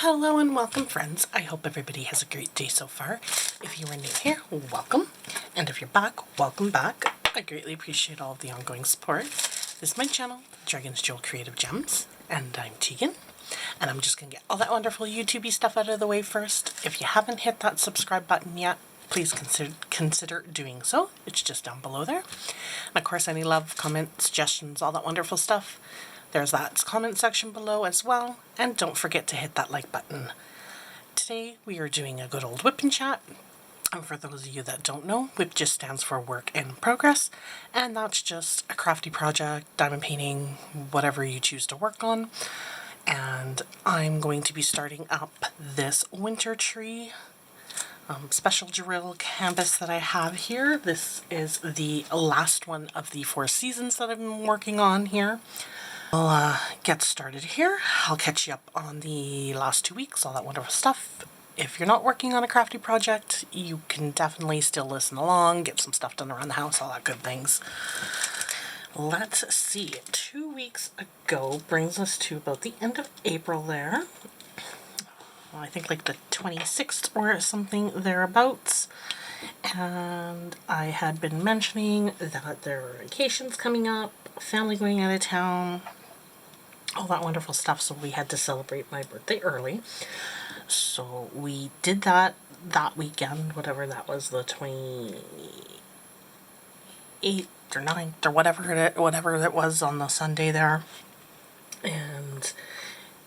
Hello and welcome, friends. I hope everybody has a great day so far. If you are new here, welcome. And if you're back, welcome back. I greatly appreciate all of the ongoing support. This is my channel, Dragon's Jewel Creative Gems, and I'm Tegan. And I'm just going to get all that wonderful YouTubey stuff out of the way first. If you haven't hit that subscribe button yet, please consider doing so. It's just down below there. And of course, any love, comments, suggestions, all that wonderful stuff. There's that comment section below as well, and don't forget to hit that like button. Today we are doing a good old WIP Chat, and for those of you that don't know, WIP just stands for Work in Progress, and that's just a crafty project, diamond painting, whatever you choose to work on. And I'm going to be starting up this winter tree special drill canvas that I have here. This is the last one of the 4 seasons that I've been working on here. I'll get started here. I'll catch you up on the last 2 weeks, all that wonderful stuff. If you're not working on a crafty project, you can definitely still listen along, get some stuff done around the house, all that good things. Let's see, 2 weeks ago brings us to about the end of April there. Well, I think like the 26th or something thereabouts. And I had been mentioning that there were vacations coming up, family going out of town, all that wonderful stuff, so we had to celebrate my birthday early. So we did that weekend, whatever that was, the 28th or 9th or whatever it was on the Sunday there. And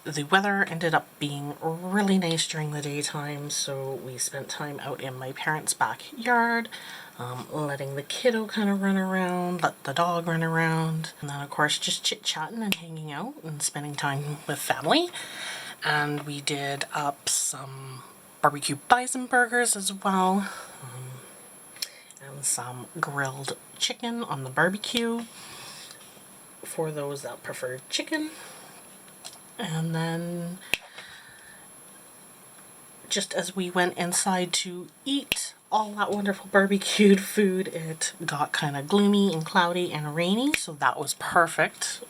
the weather ended up being really nice during the daytime, so we spent time out in my parents' backyard, letting the kiddo kind of run around, let the dog run around, and then of course just chit-chatting and hanging out and spending time with family. And we did up some barbecue bison burgers as well, and some grilled chicken on the barbecue for those that prefer chicken. And then just as we went inside to eat all that wonderful barbecued food, it got kind of gloomy and cloudy and rainy, so that was perfect.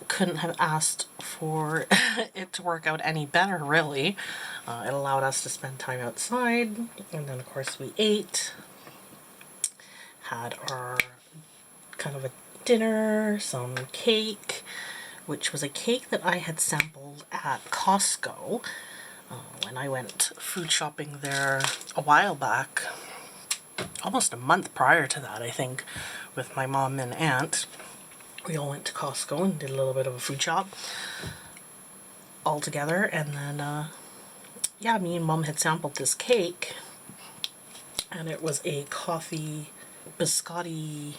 Couldn't have asked for it to work out any better, really. It allowed us to spend time outside, and then of course we ate, had our kind of a dinner, some cake, which was a cake that I had sampled at Costco when I went food shopping there a while back, almost a month prior to that, I think, with my mom and aunt. We all went to Costco and did a little bit of a food shop all together, and then yeah, me and mom had sampled this cake, and it was a coffee biscotti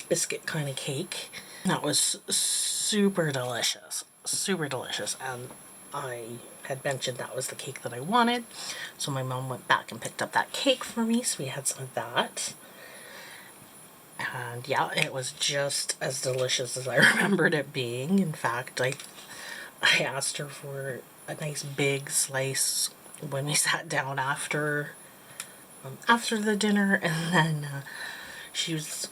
biscuit kind of cake. That was super delicious, and I had mentioned that was the cake that I wanted, so my mom went back and picked up that cake for me, so we had some of that. And yeah, it was just as delicious as I remembered it being. In fact, I asked her for a nice big slice when we sat down after the dinner, and then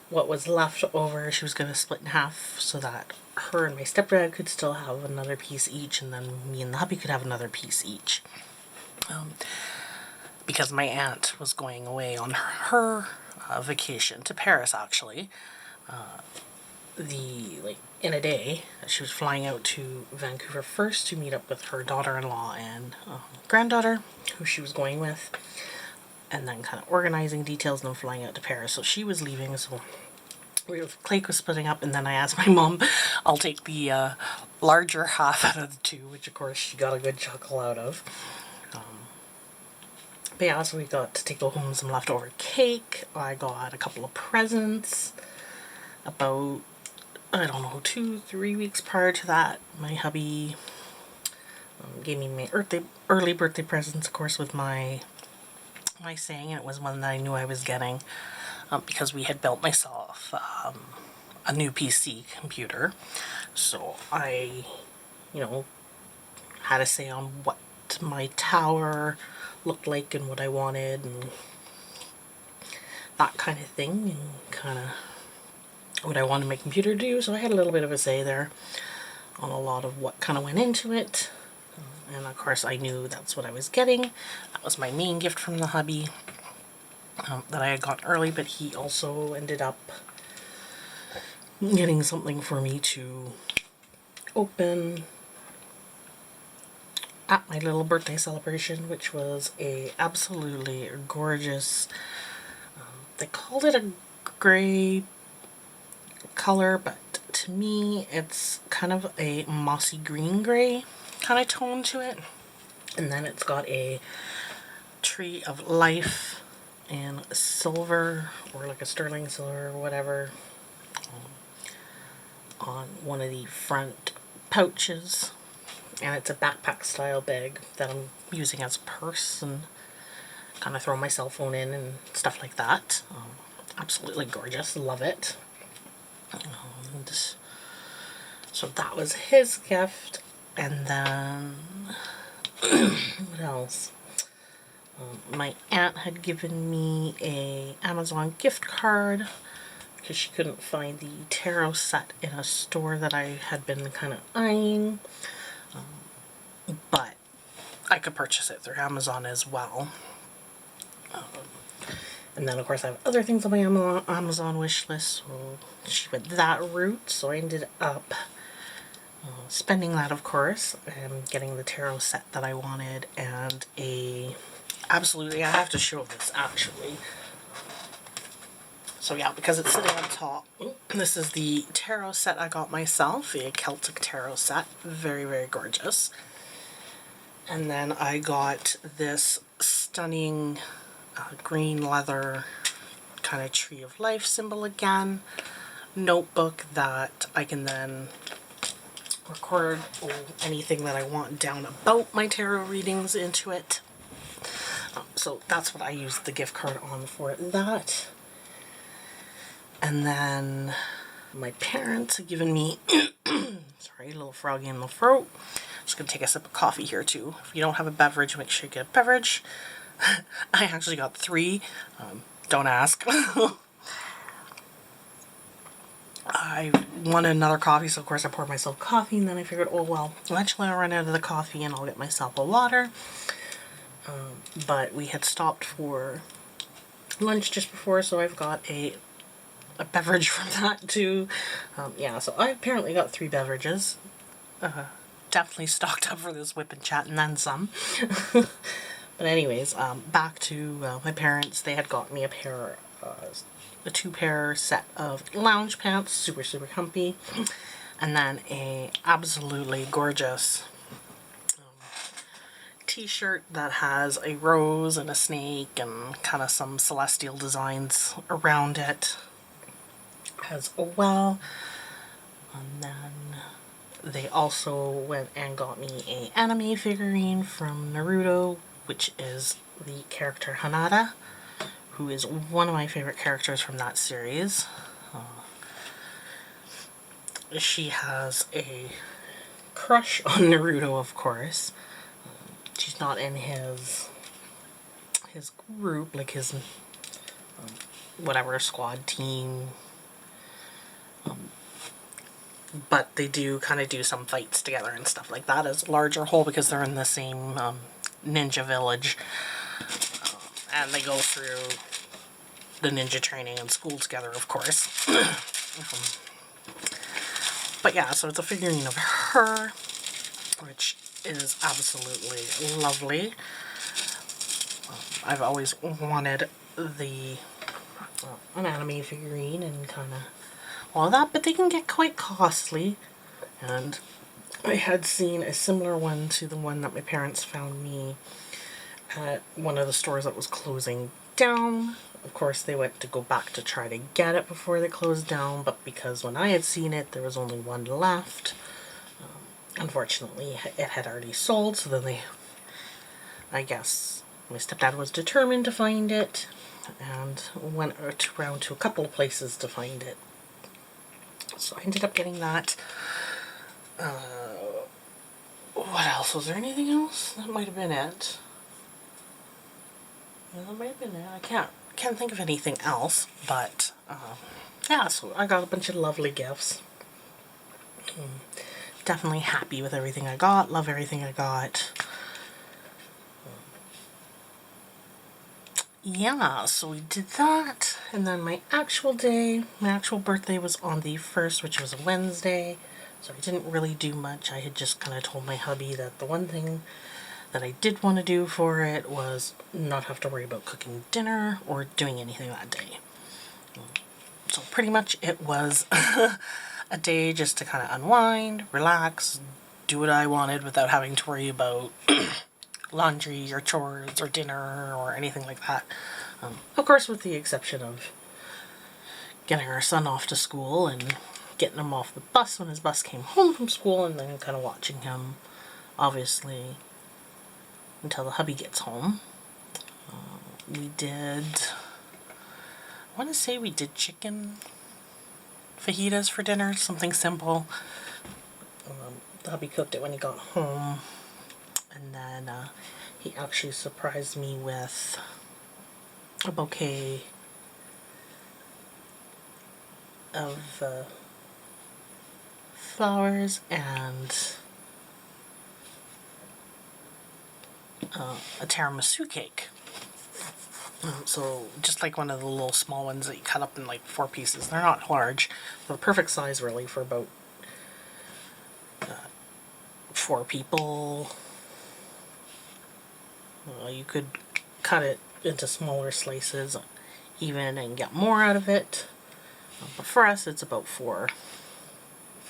what was left over, she was going to split in half so that her and my stepdad could still have another piece each, and then me and the hubby could have another piece each. Because my aunt was going away on her vacation to Paris, actually. In a day, she was flying out to Vancouver first to meet up with her daughter-in-law and granddaughter, who she was going with, and then kind of organizing details and then flying out to Paris. So she was leaving, so Cake was splitting up, and then I asked my mom, I'll take the larger half out of the two, which of course she got a good chuckle out of. But yeah, so we got to take home some leftover cake. I got a couple of presents. About, I don't know, 2-3 weeks prior to that, my hubby gave me my early birthday presents, of course, with my saying, and it was one that I knew I was getting because we had built myself a new PC computer. So I, had a say on what my tower looked like and what I wanted and that kind of thing, and kind of what I wanted my computer to do, so I had a little bit of a say there. on a lot of what kind of went into it. And of course I knew that's what I was getting. That was my main gift from the hubby that I had got early, but he also ended up getting something for me to open at my little birthday celebration, which was a absolutely gorgeous, they called it a gray color, but to me it's kind of a mossy green gray kind of tone to it. And then it's got a tree of life in silver, or like a sterling silver or whatever, on one of the front pouches. And it's a backpack style bag that I'm using as a purse and kind of throw my cell phone in and stuff like that. Absolutely gorgeous, love it. And so that was his gift. And then what else? My aunt had given me a Amazon gift card because she couldn't find the tarot set in a store that I had been kind of eyeing. But I could purchase it through Amazon as well. And then of course I have other things on my Amazon wish list, so she went that route, so I ended up spending that, of course, and getting the tarot set that I wanted, and absolutely, I have to show this actually. So yeah, because it's sitting on top, this is the tarot set I got myself, a Celtic tarot set, very, very gorgeous. And then I got this stunning green leather kind of tree of life symbol again, notebook that I can then record anything that I want down about my tarot readings into it. So that's what I used the gift card on for that. And then my parents have given me, sorry, a little froggy in the throat. Just gonna take a sip of coffee here too. If you don't have a beverage, make sure you get a beverage. I actually got 3. Don't ask. I wanted another coffee, so of course I poured myself coffee, and then I figured, oh well, eventually I'll run out of the coffee and I'll get myself a water. But we had stopped for lunch just before, so I've got a beverage from that too. Yeah, so I apparently got 3 beverages. Definitely stocked up for this WIP Chat and then some. But anyways, back to my parents. They had got me a 2-pair set of lounge pants, super, super comfy. And then a absolutely gorgeous t-shirt that has a rose and a snake and kind of some celestial designs around it as well. And then they also went and got me an anime figurine from Naruto, which is the character Hanada, who is one of my favorite characters from that series. She has a crush on Naruto, of course. She's not in his group, like his whatever squad team. But they do kind of do some fights together and stuff like that as a larger whole, because they're in the same ninja village. And they go through the ninja training and school together, of course. But yeah, so it's a figurine of her, which is absolutely lovely. I've always wanted the an anime figurine and kind of all that, but they can get quite costly. And I had seen a similar one to the one that my parents found me at one of the stores that was closing down. Of course, they went to go back to try to get it before they closed down, but because when I had seen it, there was only one left. Unfortunately, it had already sold, so then I guess my stepdad was determined to find it, and went around to a couple of places to find it. So I ended up getting that. What else? Was there anything else? That might have been it. Yeah, that might have been it. I can't think of anything else, but yeah, so I got a bunch of lovely gifts. definitely happy with everything I got, love everything I got. Yeah, so we did that, and then my actual birthday was on the 1st, which was a Wednesday, so I didn't really do much. I had just kind of told my hubby that the one thing that I did want to do for it was not have to worry about cooking dinner or doing anything that day. So pretty much it was a day just to kind of unwind, relax, do what I wanted without having to worry about laundry or chores or dinner or anything like that. Of course, with the exception of getting our son off to school and getting him off the bus when his bus came home from school, and then kind of watching him, obviously, until the hubby gets home. We did, I want to say we did chicken fajitas for dinner, something simple. The hubby cooked it when he got home, and then he actually surprised me with a bouquet of flowers and a tiramisu cake. So just like one of the little small ones that you cut up in like 4 pieces. They're not large. They're the perfect size really for about 4 people. You could cut it into smaller slices even and get more out of it. But for us it's about 4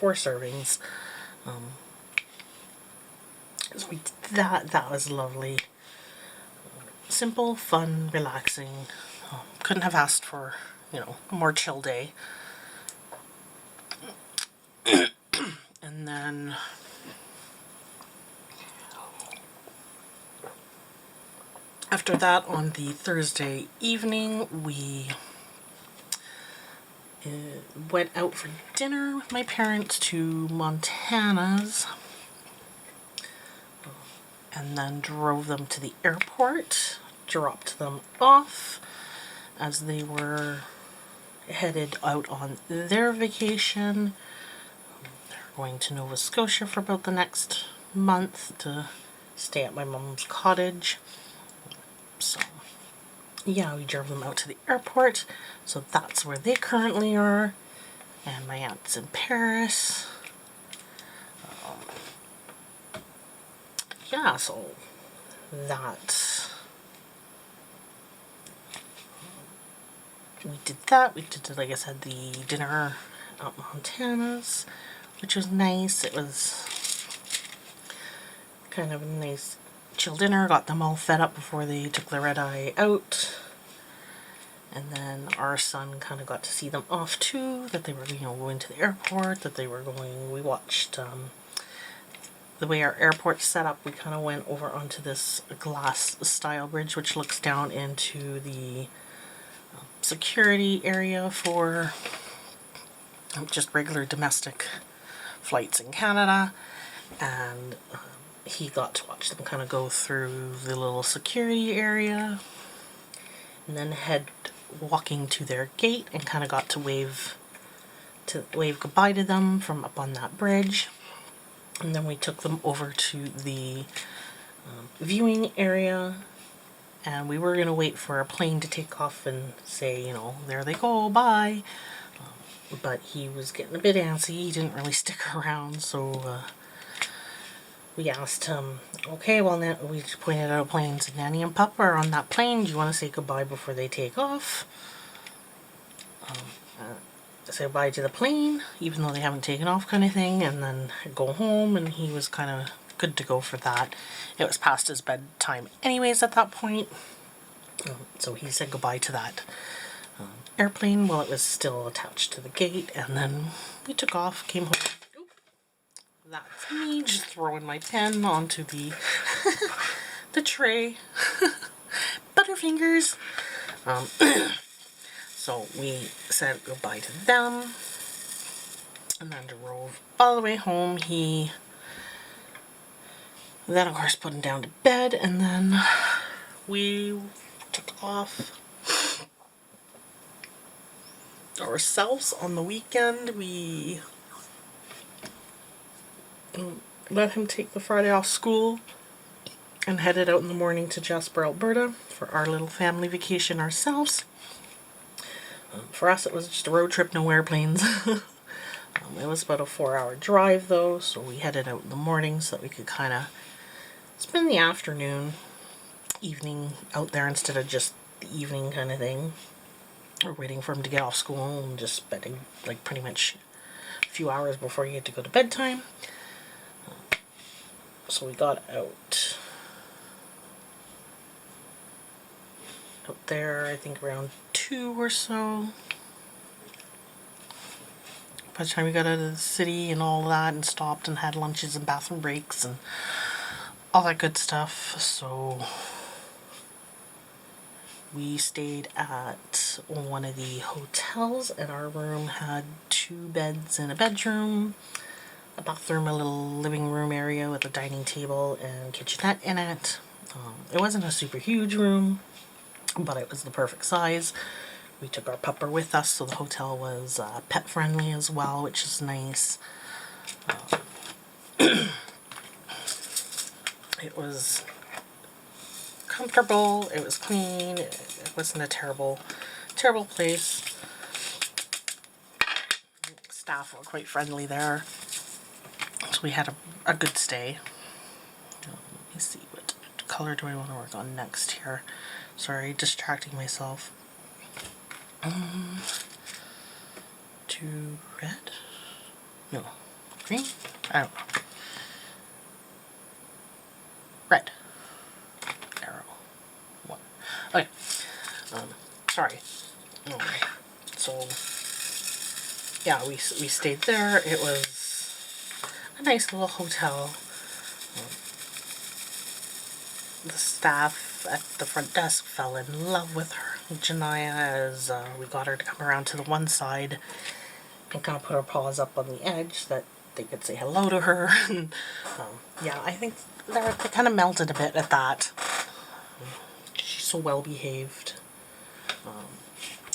servings. So we did that. That was lovely. Simple, fun, relaxing. Couldn't have asked for, a more chill day. And then after that, on the Thursday evening, we went out for dinner with my parents to Montana's, and then drove them to the airport, dropped them off as they were headed out on their vacation. They're going to Nova Scotia for about the next month to stay at my mom's cottage. So yeah, we drove them out to the airport, so that's where they currently are, and my aunt's in Paris. Yeah, so that, we did that. We did, like I said, the dinner at Montana's, which was nice. It was kind of a nice chill dinner. Got them all fed up before they took the red eye out. And then our son kind of got to see them off too, that they were, going to the airport, that they were going, we watched, the way our airport's set up, we kind of went over onto this glass style bridge, which looks down into the security area for just regular domestic flights in Canada. And he got to watch them kind of go through the little security area and then head walking to their gate, and kind of got to wave goodbye to them from up on that bridge. And then we took them over to the viewing area, and we were going to wait for a plane to take off and say, there they go, bye. But he was getting a bit antsy. He didn't really stick around, so we asked him, okay, well, now we pointed out planes, and Nanny and Papa are on that plane. Do you want to say goodbye before they take off? Say goodbye to the plane, even though they haven't taken off, kind of thing, and then go home. And he was kind of good to go for that. It was past his bedtime anyways at that point, so he said goodbye to that airplane while it was still attached to the gate, and then we took off, came home. That's me just throwing my pen onto the the tray. Butterfingers. So we said goodbye to them, and then drove all the way home. He then, of course, put him down to bed, and then we took off ourselves on the weekend. We let him take the Friday off school, and headed out in the morning to Jasper, Alberta for our little family vacation ourselves. For us, it was just a road trip, no airplanes. It was about a 4-hour drive though, so we headed out in the morning so that we could kind of spend the afternoon, evening out there instead of just the evening kind of thing. Or waiting for him to get off school and just spending like pretty much a few hours before he had to go to bedtime. So we got out there, I think around 2 or so. By the time we got out of the city and all that, and stopped and had lunches and bathroom breaks and all that good stuff. So we stayed at one of the hotels, and our room had 2 beds and a bedroom, a bathroom, a little living room area with a dining table and kitchenette in it. It wasn't a super huge room, but it was the perfect size. We took our pupper with us, so the hotel was pet friendly as well, which is nice. It was comfortable, it was clean, it wasn't a terrible place. Staff were quite friendly there, so we had a good stay. Let me see, what color do I want to work on next here? Sorry, distracting myself. To red? No. Green? I don't know. Red. Arrow. 1. Okay. Sorry. Okay. So, yeah, we stayed there. It was a nice little hotel. The staff at the front desk fell in love with her, Janaya, as we got her to come around to the one side and kind of put her paws up on the edge that they could say hello to her. Yeah, I think they kind of melted a bit at that. She's so well behaved.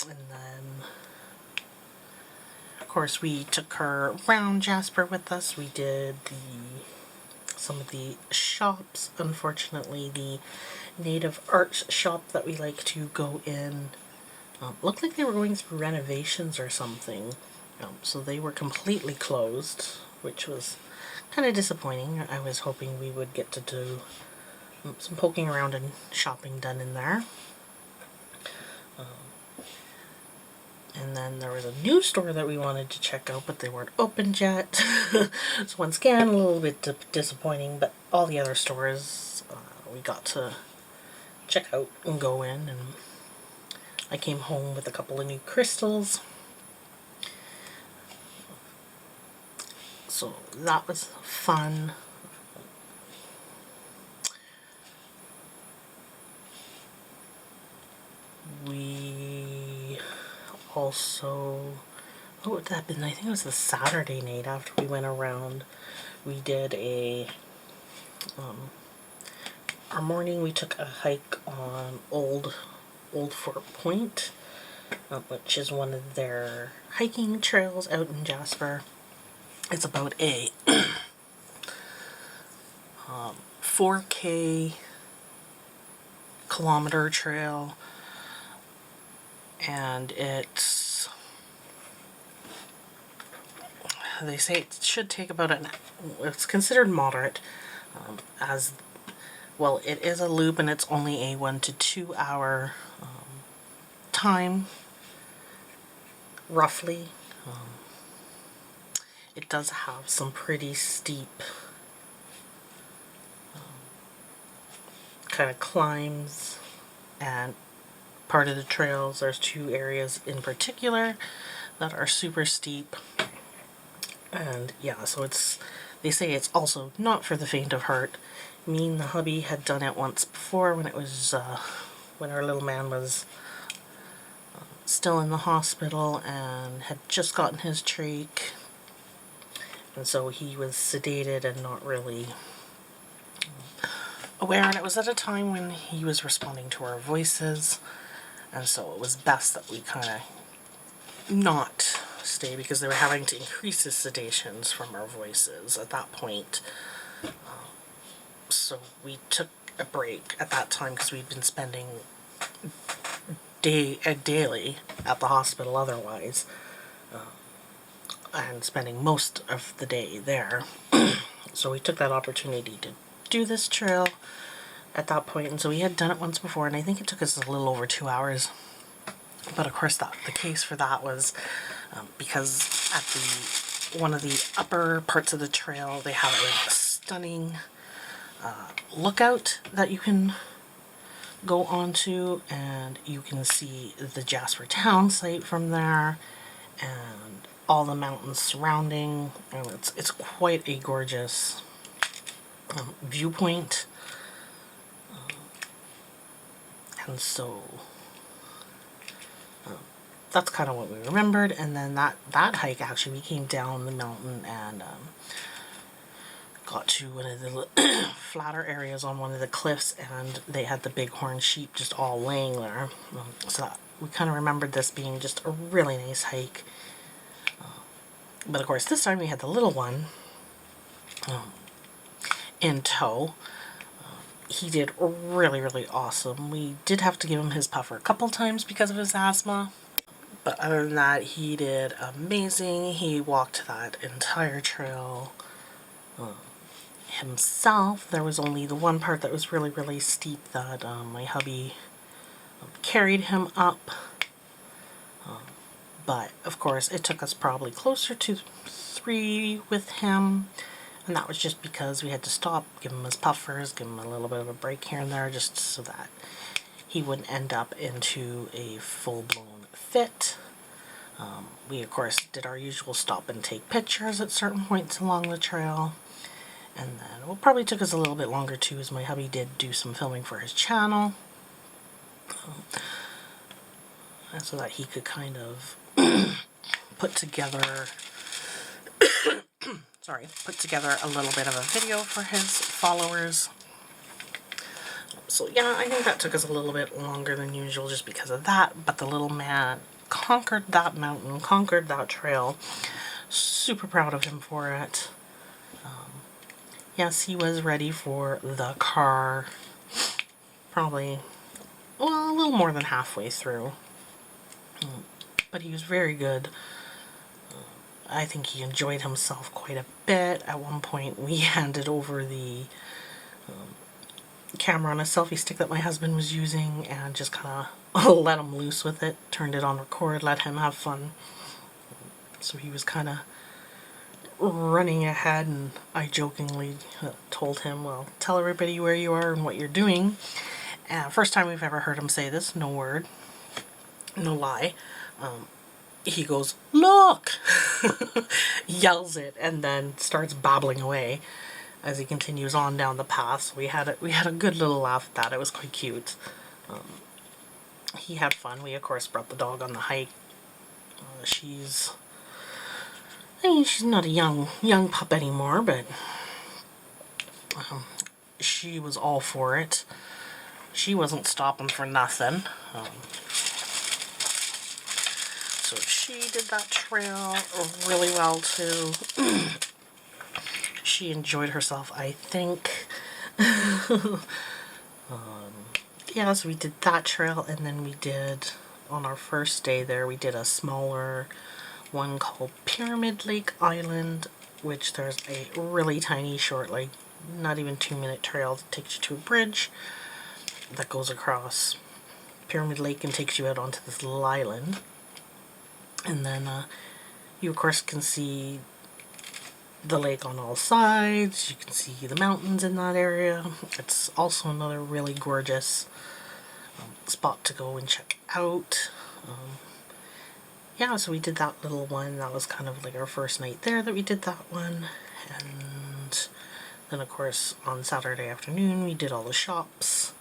And then, of course, we took her around Jasper with us. We did some of the shops. Unfortunately, the native arts shop that we like to go in looked like they were going through renovations or something. So they were completely closed, which was kind of disappointing. I was hoping we would get to do some poking around and shopping done in there. And then there was a new store that we wanted to check out, but they weren't open yet. So once again, a little bit disappointing, but all the other stores we got to check out and go in. And I came home with a couple of new crystals. So that was fun. We also, what would that have been? I think it was the Saturday night after we went around. We did our morning we took a hike on Old Fort Point, which is one of their hiking trails out in Jasper. It's about a 4K kilometer trail, and they say it should take about it's considered moderate, as well. It is a loop, and it's only a 1 to 2 hour time, roughly. It does have some pretty steep kind of climbs, and part of the trails, there's 2 areas in particular that are super steep. And yeah, so they say it's also not for the faint of heart. Me and the hubby had done it once before when it was when our little man was still in the hospital and had just gotten his trach, and so he was sedated and not really aware, and it was at a time when he was responding to our voices, and so it was best that we kind of not stay because they were having to increase the sedations from our voices at that point. So we took a break at that time because we'd been spending daily at the hospital otherwise, and spending most of the day there. So we took that opportunity to do this trail at that point, and so we had done it once before, and I think it took us a little over 2 hours. But of course, the case for that was because at one of the upper parts of the trail, they have a stunning lookout that you can go onto, and you can see the Jasper town site from there and all the mountains surrounding, and it's quite a gorgeous viewpoint. And so that's kind of what we remembered. And then that hike, actually, we came down the mountain and got to one of the flatter areas on one of the cliffs, and they had the bighorn sheep just all laying there. So we kind of remembered this being just a really nice hike. But of course, this time we had the little one in tow. He did really, really awesome. We did have to give him his puffer a couple times because of his asthma. But other than that, he did amazing. He walked that entire trail himself. There was only the one part that was really, really steep that my hubby carried him up. But of course, it took us probably closer to 3 with him. And that was just because we had to stop, give him his puffers, give him a little bit of a break here and there, just so that he wouldn't end up into a full-blown fit. We, of course, did our usual stop and take pictures at certain points along the trail. And then it probably took us a little bit longer, too, as my hubby did do some filming for his channel. And so that he could kind of put together a little bit of a video for his followers. So yeah, I think that took us a little bit longer than usual just because of that, but the little man conquered that mountain, conquered that trail. Super proud of him for it. Yes, he was ready for the car, probably, well, a little more than halfway through, but he was very good. I think he enjoyed himself quite a bit. At one point, we handed over the camera on a selfie stick that my husband was using and just kind of let him loose with it, turned it on record, let him have fun. So he was kind of running ahead, and I jokingly told him, well, tell everybody where you are and what you're doing. First time we've ever heard him say this, no word, no lie. He goes, look! Yells it, and then starts babbling away as he continues on down the path. So we had a good little laugh at that. It was quite cute. He had fun. We, of course, brought the dog on the hike. She's not a young pup anymore, but she was all for it. She wasn't stopping for nothing. So she did that trail really well too. She enjoyed herself, I think. Yeah, so we did that trail, and then we did, on our first day there, we did a smaller one called Pyramid Lake Island, which there's a really tiny, short, like, not even 2-minute trail that takes you to a bridge that goes across Pyramid Lake and takes you out onto this little island. And then you, of course, can see the lake on all sides. You can see the mountains in that area. It's also another really gorgeous spot to go and check out. Yeah, so we did that little one. That was kind of like our first night there that we did that one. And then, of course, on Saturday afternoon, we did all the shops.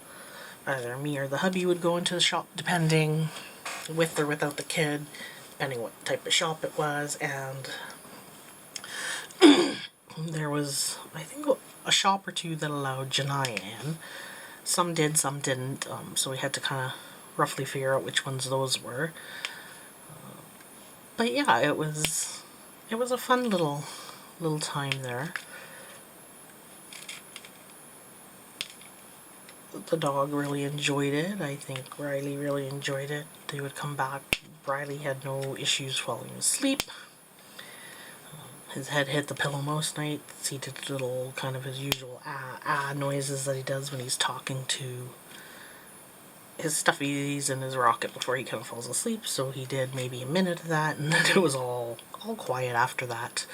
Either me or the hubby would go into the shop, depending, with or without the kid, depending what type of shop it was. And there was, I think, a shop or two that allowed Janai in. Some did, some didn't, so we had to kind of roughly figure out which ones those were. But yeah, it was a fun little time there. The dog really enjoyed it. I think Riley really enjoyed it. They would come back. Riley had no issues falling asleep. His head hit the pillow most nights. He did little kind of his usual noises that he does when he's talking to his stuffies and his rocket before he kind of falls asleep. So he did maybe a minute of that, and then it was all quiet after that.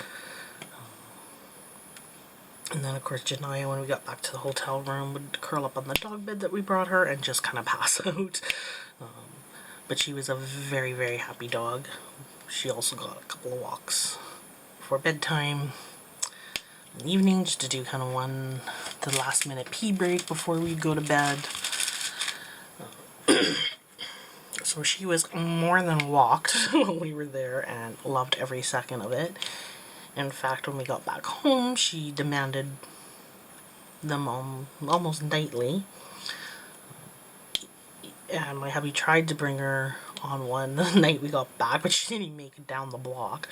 And then, of course, Janaya, when we got back to the hotel room, would curl up on the dog bed that we brought her and just kind of pass out. But she was a very, very happy dog. She also got a couple of walks before bedtime in the evening, just to do kind of the last minute pee break before we'd go to bed. So she was more than walked when we were there and loved every second of it. In fact, when we got back home, she demanded them almost nightly. And my hubby tried to bring her on one the night we got back, but she didn't even make it down the block.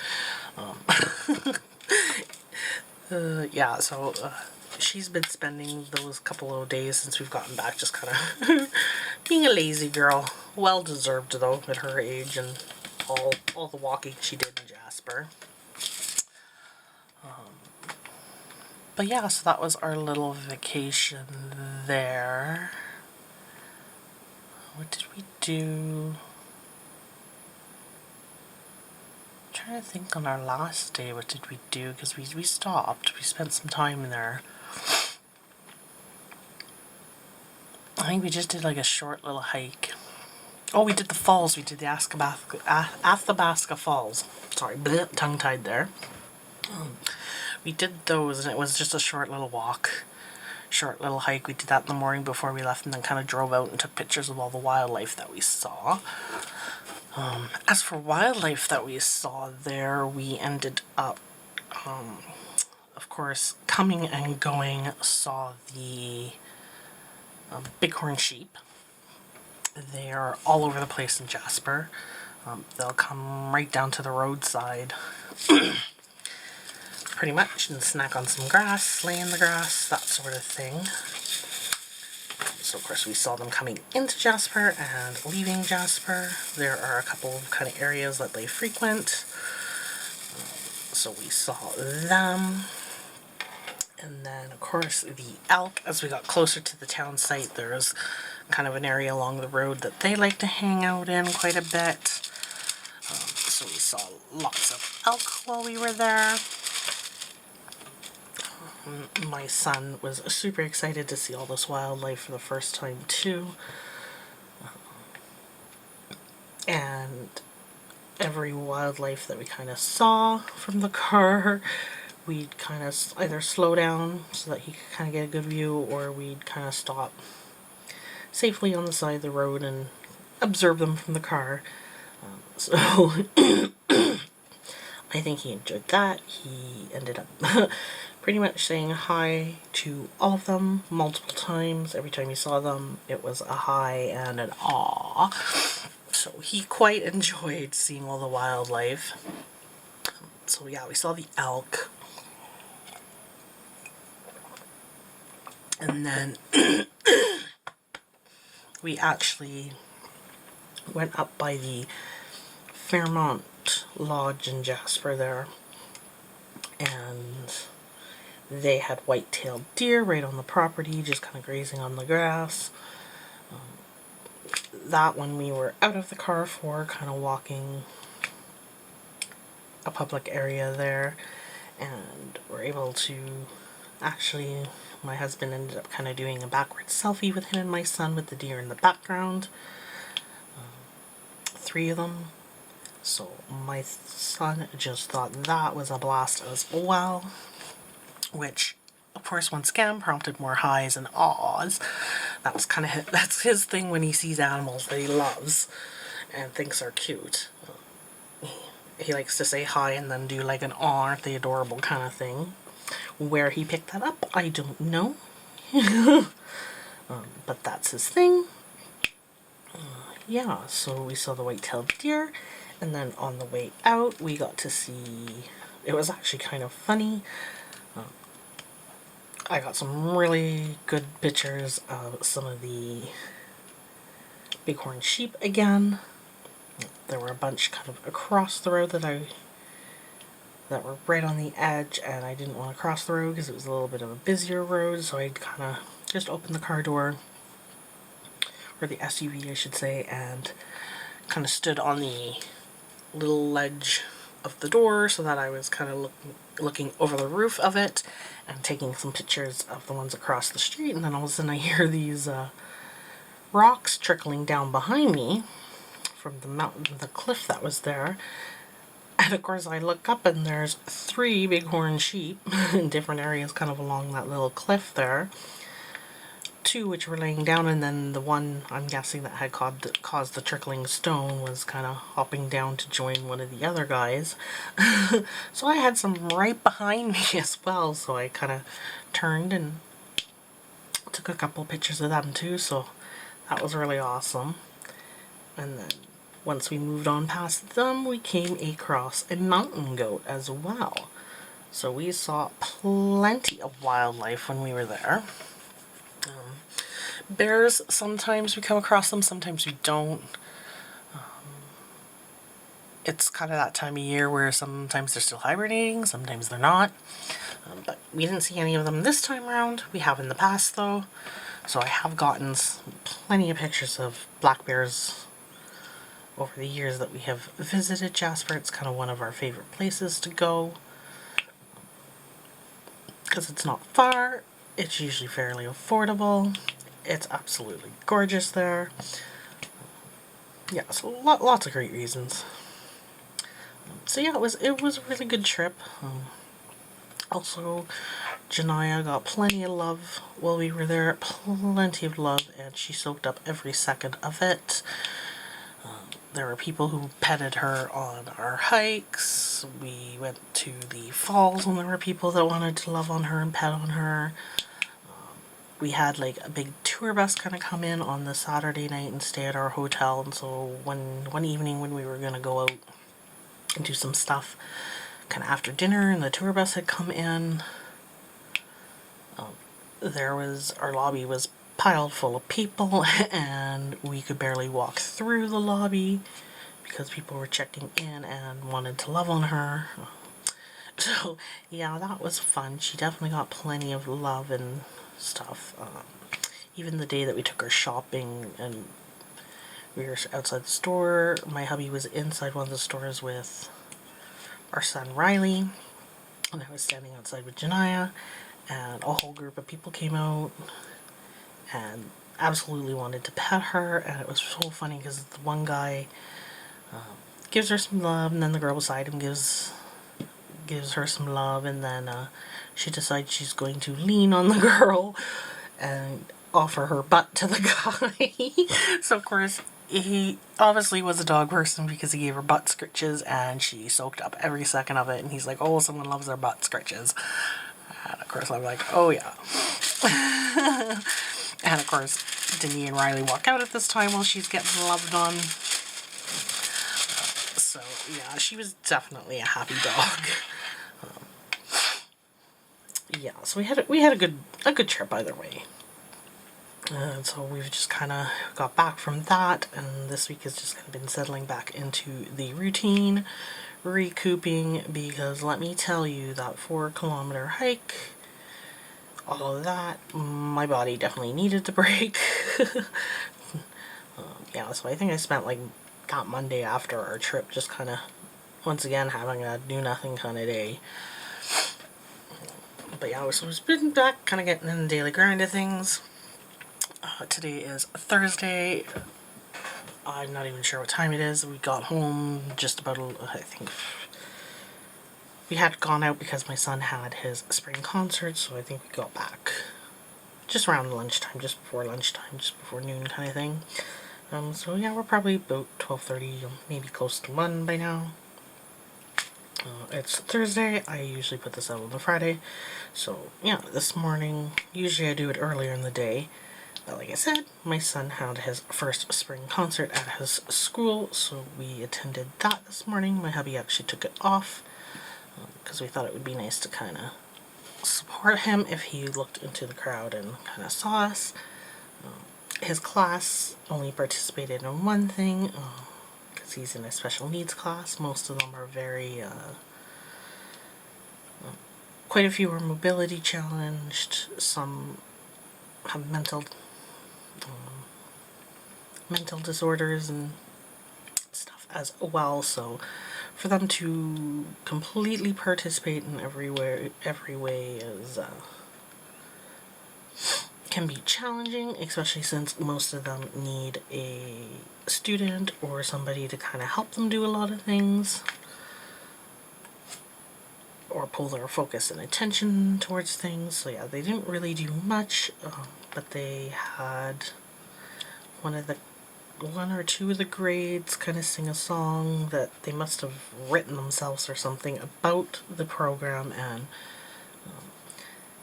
Yeah, so she's been spending those couple of days since we've gotten back just kind of being a lazy girl. Well deserved, though, at her age and all the walking she did in Jasper. But yeah, so that was our little vacation there. What did we do? I'm trying to think on our last day, what did we do? Because we stopped. We spent some time there. I think we just did like a short little hike. Oh, we did the falls. We did the Athabasca Falls. Sorry, tongue-tied there. We did those, and it was just a short little walk, short little hike. We did that in the morning before we left, and then kind of drove out and took pictures of all the wildlife that we saw. As for wildlife that we saw there, we ended up, of course, coming and going, saw the bighorn sheep. They are all over the place in Jasper. They'll come right down to the roadside pretty much and snack on some grass, lay in the grass, that sort of thing. So of course we saw them coming into Jasper and leaving Jasper. There are a couple of kind of areas that they frequent. So we saw them. And then of course the elk, as we got closer to the town site, there's kind of an area along the road that they like to hang out in quite a bit. So we saw lots of elk while we were there. My son was super excited to see all this wildlife for the first time too. And every wildlife that we kind of saw from the car, we'd kind of either slow down so that he could kind of get a good view, or we'd kind of stop safely on the side of the road and observe them from the car. So I think he enjoyed that. He ended up pretty much saying hi to all of them multiple times. Every time he saw them, it was a hi and an aw. So he quite enjoyed seeing all the wildlife. So yeah, we saw the elk. And then we actually went up by the Fairmont Lodge in Jasper there, and they had white-tailed deer right on the property, just kind of grazing on the grass. That one we were out of the car for, kind of walking a public area there, and we're able to actually, my husband ended up kind of doing a backwards selfie with him and my son with the deer in the background. 3 of them. So my son just thought that was a blast as well, which of course once again prompted more highs and ahs. That's kind of that's his thing when he sees animals that he loves and thinks are cute. He likes to say hi and then do like an aw, aren't they adorable kind of thing. Where he picked that up, I don't know. But that's his thing. Yeah, so we saw the white-tailed deer, And then on the way out, we got to see, it was actually kind of funny. I got some really good pictures of some of the bighorn sheep again. There were a bunch kind of across the road that were right on the edge, and I didn't want to cross the road because it was a little bit of a busier road, so I kind of just opened the car door, or the SUV I should say, and kind of stood on the little ledge of the door so that I was kind of looking over the roof of it and taking some pictures of the ones across the street. And then all of a sudden I hear these rocks trickling down behind me from the mountain, the cliff that was there. And of course I look up and there's 3 bighorn sheep in different areas kind of along that little cliff there. 2 which were laying down, and then the one I'm guessing that had caused the trickling stone was kind of hopping down to join one of the other guys. So I had some right behind me as well, so I kind of turned and took a couple pictures of them too, so that was really awesome. And then once we moved on past them, we came across a mountain goat as well. So we saw plenty of wildlife when we were there. Bears, sometimes we come across them, sometimes we don't. It's kind of that time of year where sometimes they're still hibernating, sometimes they're not. But we didn't see any of them this time around. We have in the past though. So I have gotten plenty of pictures of black bears over the years that we have visited Jasper. It's kind of one of our favorite places to go because it's not far. It's usually fairly affordable. It's absolutely gorgeous there. Yeah, so lots of great reasons. So yeah, it was a really good trip. Also, Janaya got plenty of love while we were there. Plenty of love, and she soaked up every second of it. There were people who petted her on our hikes. We went to the falls and there were people that wanted to love on her and pet on her. We had like a big tour bus kind of come in on the Saturday night and stay at our hotel, and so one evening when we were going to go out and do some stuff kind of after dinner and the tour bus had come in, our lobby was piled full of people and we could barely walk through the lobby because people were checking in and wanted to love on her. So yeah, that was fun. She definitely got plenty of love and stuff. Even the day that we took her shopping and we were outside the store, my hubby was inside one of the stores with our son Riley, and I was standing outside with Janaya, and a whole group of people came out and absolutely wanted to pet her. And it was so funny because the one guy gives her some love, and then the girl beside him gives her some love, and then she decides she's going to lean on the girl and offer her butt to the guy. So of course he obviously was a dog person because he gave her butt scritches and she soaked up every second of it, and he's like, oh, someone loves their butt scritches. And of course I'm like, oh yeah. And of course Denny and Riley walk out at this time while she's getting loved on. So yeah, she was definitely a happy dog. Yeah, so we had a good trip either way. And so we've just kind of got back from that, and this week has just kind of been settling back into the routine, recouping, because let me tell you, that 4-kilometer hike, all of that, my body definitely needed to break. Yeah, so I think I spent like that Monday after our trip just kind of, once again, having a do-nothing kind of day. But yeah, so we've been back, kind of getting in the daily grind of things. Today is Thursday. I'm not even sure what time it is. We got home just about, I think, we had gone out because my son had his spring concert, so I think we got back just around lunchtime, just before lunchtime, just before noon kind of thing. So yeah, we're probably about 12:30, maybe close to 1 by now. It's Thursday. I usually put this out on the Friday. So yeah, this morning, usually I do it earlier in the day. But like I said, my son had his first spring concert at his school, so we attended that this morning. My hubby actually took it off because we thought it would be nice to kind of support him if he looked into the crowd and kind of saw us. His class only participated in one thing because he's in a special needs class. Most of them are very quite a few are mobility challenged. Some have mental disorders and stuff as well. So for them to completely participate in every way is can be challenging, especially since most of them need a student or somebody to kind of help them do a lot of things, or pull their focus and attention towards things. So yeah, they didn't really do much, but they had one or two of the grades kind of sing a song that they must have written themselves or something about the program and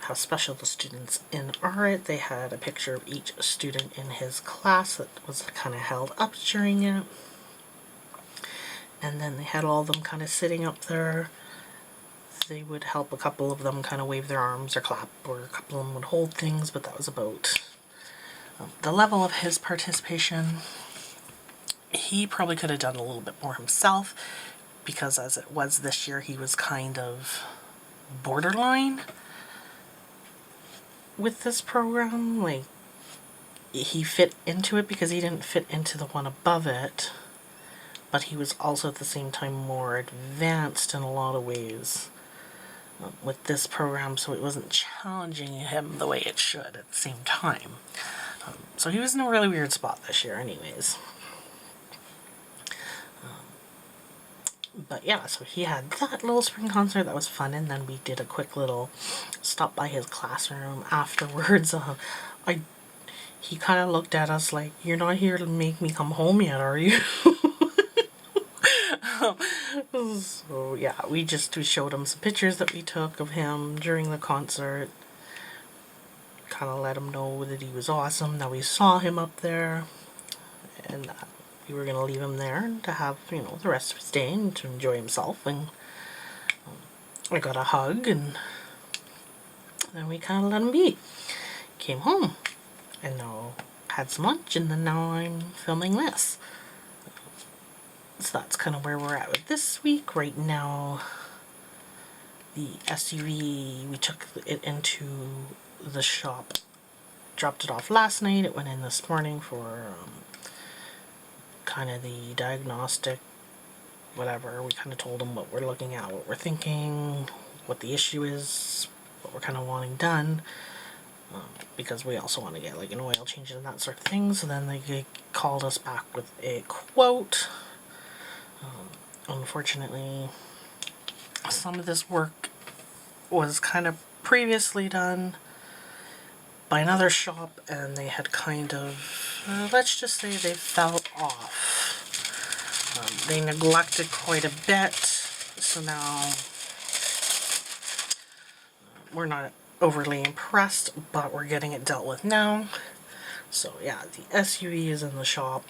how special the students in are. They had a picture of each student in his class that was kind of held up during it. And then they had all of them kind of sitting up there. They would help a couple of them kind of wave their arms or clap, or a couple of them would hold things, but that was about the level of his participation. He probably could have done a little bit more himself, because as it was this year, he was kind of borderline with this program. Like, he fit into it because he didn't fit into the one above it, but he was also at the same time more advanced in a lot of ways with this program, so it wasn't challenging him the way it should at the same time. So he was in a really weird spot this year anyways. But yeah, so he had that little spring concert. That was fun. And then we did a quick little stop by his classroom afterwards. He kind of looked at us like, "You're not here to make me come home yet, are you?" So yeah, we showed him some pictures that we took of him during the concert. Kind of let him know that he was awesome, that we saw him up there, and that we were going to leave him there to have, you know, the rest of his day and to enjoy himself. And I got a hug, and then we kind of let him be. Came home, and now had some lunch, and then now I'm filming this. So that's kind of where we're at with this week. Right now, the SUV, we took it into the shop, dropped it off last night. It went in this morning for kind of the diagnostic, whatever. We kind of told them what we're looking at, what we're thinking, what the issue is, what we're kind of wanting done, because we also want to get like an oil change and that sort of thing. So then they called us back with a quote. Unfortunately, some of this work was kind of previously done by another shop, and they had kind of, let's just say they fell off. They neglected quite a bit, so now we're not overly impressed, but we're getting it dealt with now. So yeah, the SUV is in the shop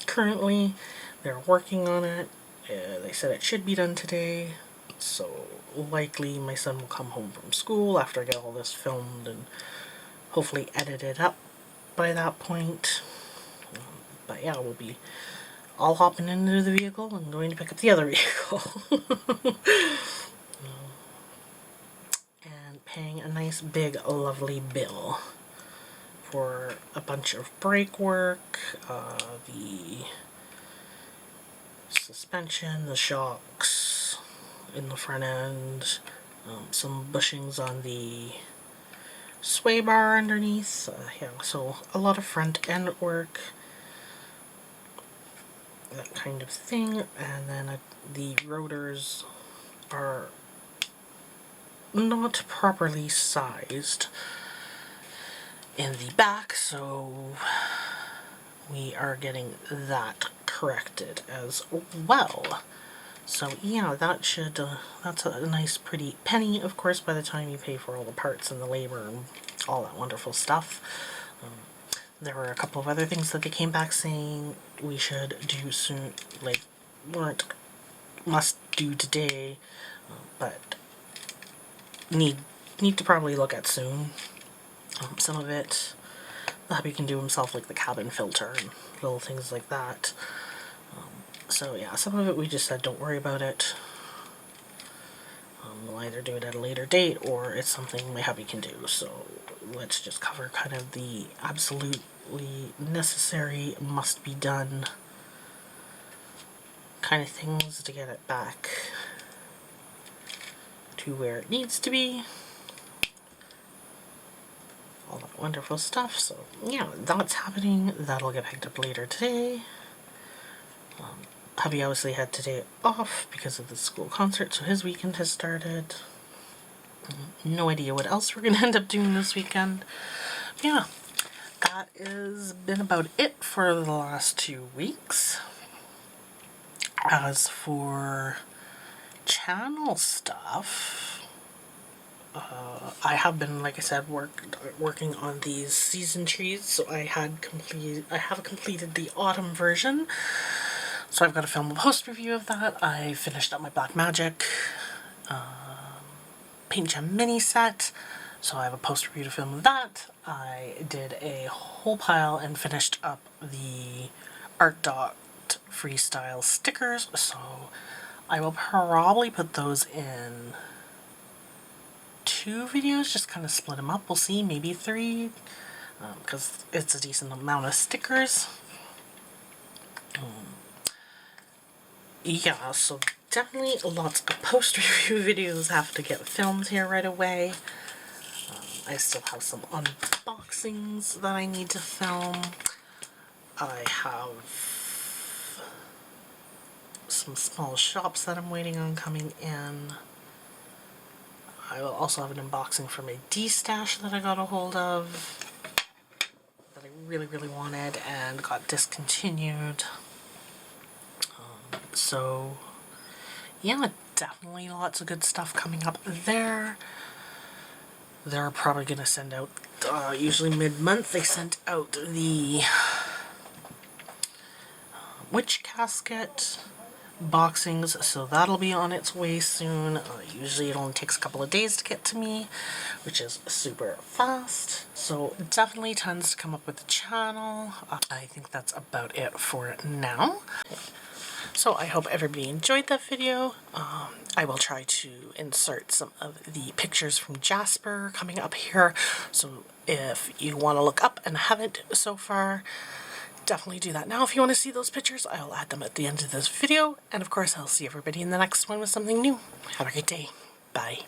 currently. They're working on it. They said it should be done today, so likely my son will come home from school after I get all this filmed and hopefully edited up by that point. But yeah, we'll be all hopping into the vehicle and going to pick up the other vehicle. And paying a nice big lovely bill for a bunch of brake work, the suspension, the shocks in the front end, some bushings on the sway bar underneath. Yeah, so a lot of front end work, that kind of thing. And then the rotors are not properly sized in the back, so we are getting that corrected as well. So yeah, that's a nice pretty penny, of course, by the time you pay for all the parts and the labor and all that wonderful stuff. There were a couple of other things that they came back saying we should do soon, like weren't must do today, but need to probably look at soon. Some of it the hubby can do himself, like the cabin filter and little things like that. So yeah, some of it we just said don't worry about it. We'll either do it at a later date or it's something my hubby can do. So let's just cover kind of the absolutely necessary, must be done kind of things to get it back to where it needs to be. All that wonderful stuff. So yeah, that's happening. That'll get picked up later today. Hubby obviously had today off because of the school concert, so his weekend has started. No idea what else we're going to end up doing this weekend. Yeah, that has been about it for the last 2 weeks. As for channel stuff, I have been, like I said, working on these season trees. So I have completed the autumn version. So I've got to film a post review of that. I finished up my Black Magic paint gem mini set, so I have a post review to film of that. I did a whole pile and finished up the Art Dot freestyle stickers, so I will probably put those in 2 videos, just kind of split them up. We'll see, maybe 3, because it's a decent amount of stickers. Yeah, so definitely lots of post-review videos have to get filmed here right away. I still have some unboxings that I need to film. I have some small shops that I'm waiting on coming in. I will also have an unboxing for my D-stash that I got a hold of that I really, really wanted and got discontinued. So yeah, definitely lots of good stuff coming up there. They're probably going to send out, usually mid-month, they sent out the witch casket boxings, so that'll be on its way soon. Usually it only takes a couple of days to get to me, which is super fast. So definitely tons to come up with the channel. I think that's about it for now. So I hope everybody enjoyed that video. I will try to insert some of the pictures from Jasper coming up here. So if you want to look up and haven't so far, definitely do that now. If you want to see those pictures, I'll add them at the end of this video. And of course, I'll see everybody in the next one with something new. Have a great day. Bye.